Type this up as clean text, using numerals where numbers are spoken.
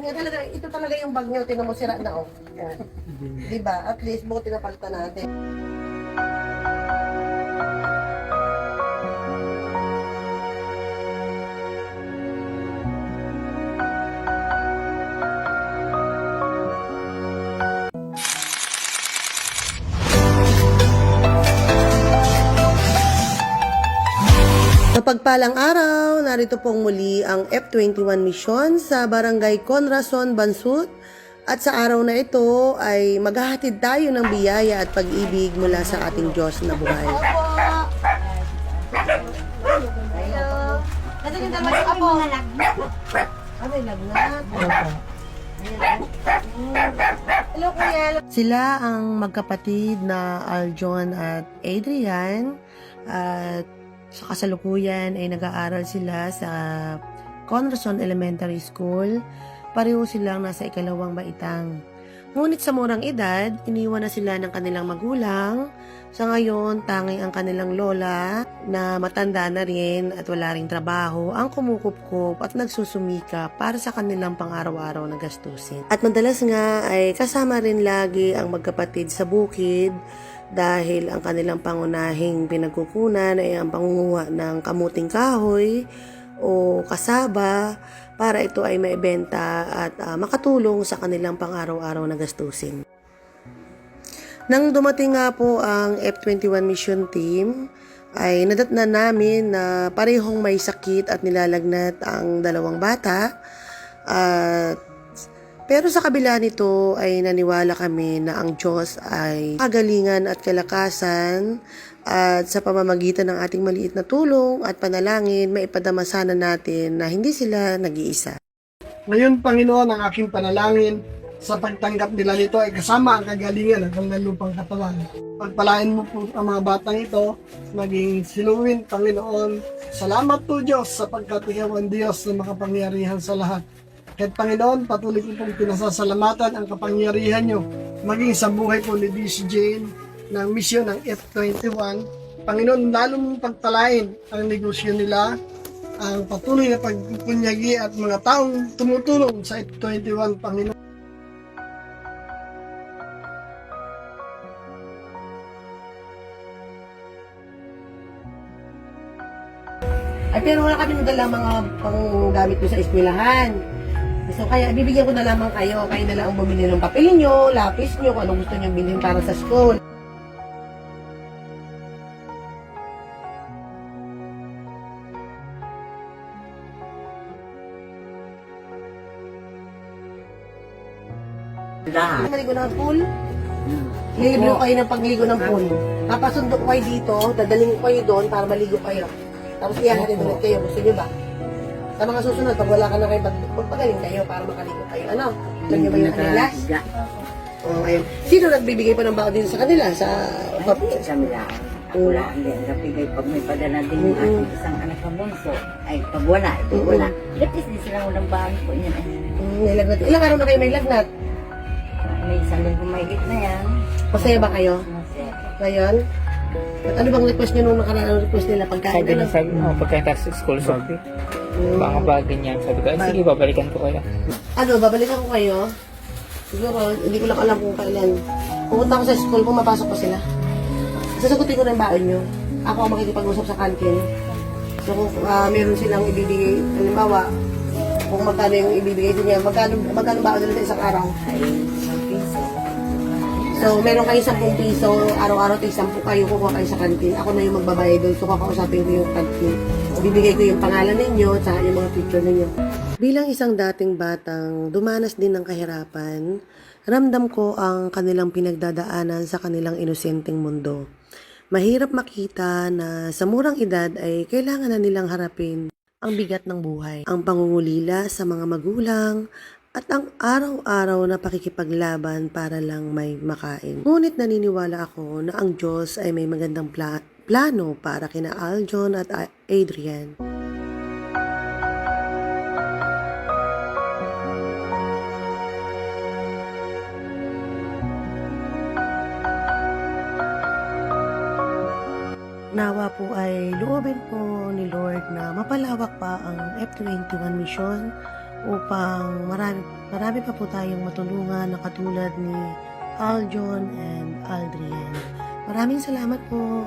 nga talaga, ito talaga yung bag nyo, tingnan mo sira na oh. Oh. Diba? At least buti na palitan natin. Mapagpalang araw, narito pong muli ang F21 mission sa Barangay Conrason, Bansud. At sa araw na ito ay maghahatid tayo ng biyaya at pag-ibig mula sa ating Diyos na buhay. Hello. Nasa yung dalawa yung apo. May lagnat. Hello, Kuya. Sila ang magkapatid na Aljon at Adrian. At sa kasalukuyan ay nag-aaral sila sa Conrason Elementary School. Pareho silang nasa ikalawang baitang. Ngunit sa murang edad, iniwan na sila ng kanilang magulang. Sa ngayon, tanging ang kanilang lola na matanda na rin at wala ring trabaho ang kumukupkup at nagsusumika para sa kanilang pang-araw-araw na gastusin. At madalas nga ay kasama rin lagi ang magkapatid sa bukid dahil ang kanilang pangunahing pinagkukunan ay ang pangunguha ng kamuting kahoy o kasaba para ito ay maibenta at makatulong sa kanilang pang-araw-araw na gastusin. Nang dumating nga po ang F21 mission team, ay nadatnan namin na parehong may sakit at nilalagnat ang dalawang bata. Pero sa kabila nito ay naniwala kami na ang Diyos ay kagalingan at kalakasan at sa pamamagitan ng ating maliit na tulong at panalangin, maipadama sana natin na hindi sila nag-iisa. Ngayon, Panginoon, ang aking panalangin sa pagtanggap nila nito ay kasama ang kagalingan ng kanilang lupang katawan. Pagpalain mo po ang mga batang ito, maging sinuwin, Panginoon. Salamat po, Diyos, sapagkat ikaw ang Diyos na makapangyarihan sa lahat. Kahit Panginoon, patuloy ko pong pinasasalamatan ang kapangyarihan nyo, maging sa buhay po ni DC Jane ng misyon ng F21. Panginoon, lalo mong pagtalain ang negosyo nila, ang patuloy na pagpupunyagi at mga taong tumutulong sa F21, Panginoon. Ay, pero wala kami nadala mga panggamit ko sa eskwelahan. So, kaya bibigyan ko na lamang kayo. Kayo na lang ang bumili ng papel nyo, lapis nyo, kung anong gusto nyo bilhin para sa school. Lahat. Maligo ng pool. Lilibre ko kayo ng pagligo ng pool. Papasundo ko kayo dito, dadaling ko kayo doon para maligo kayo. Tapos iyahatid ulit kayo. Gusto nyo ba? Sa mga susunod, pag wala ka na kayo, magpagaling kayo para makaligo kayo. Ano? Alam nyo ba yung kanilas? Oh, ayun. Sino nagbibigay pa ng baon din sa kanila? Sa Sa milaan. Ako lang din. Kapigay pag may padala din yung aking isang anak na bunso. Ay, pag wala, ito wala. Latis din silang walang bahan po niyan. nilagnat. Ilang araw na kayo may lagnat? May isang linggo mahigit na yan. Masaya ba kayo? Masaya. Ngayon? At ano bang request nyo nung nakaraan? Ang request nila pagkain? Sabi mo, pagkatapos sa school, sabi. Baka ba ganyan? Sabi ko, sige, babalikan ko kayo. Ano, babalikan ko kayo? Siguro, hindi ko lang alam kung kailan. Pupunta ko sa school, pumapasok ko sila. Sasagutin ko na yung baon nyo. Ako ang makikipag-usap sa kantin. So, kung meron silang ibibigay, halimbawa, kung magkano yung ibibigay din niya, magkano baon nila sa isang araw? Ay, isang piso. So, meron kayo 10 piso, araw-araw tayo 10 kayo, kukuha kayo sa kantin. Ako na yung magbabayad doon, so kakausapin ko yung kantin. Bibigay ko yung pangalan ninyo, at yung mga picture ninyo. Bilang isang dating batang dumanas din ng kahirapan, ramdam ko ang kanilang pinagdadaanan sa kanilang inosenteng mundo. Mahirap makita na sa murang edad ay kailangan na nilang harapin ang bigat ng buhay, ang pangungulila sa mga magulang, at ang araw-araw na pakikipaglaban para lang may makain. Ngunit naniniwala ako na ang Diyos ay may magandang plano para kina Aljon at Adrian. Nawa po ay loobin po ni Lord na mapalawak pa ang F21 mission upang marami pa po tayong matulungan na katulad ni Aljon and Aldrian. Maraming salamat po.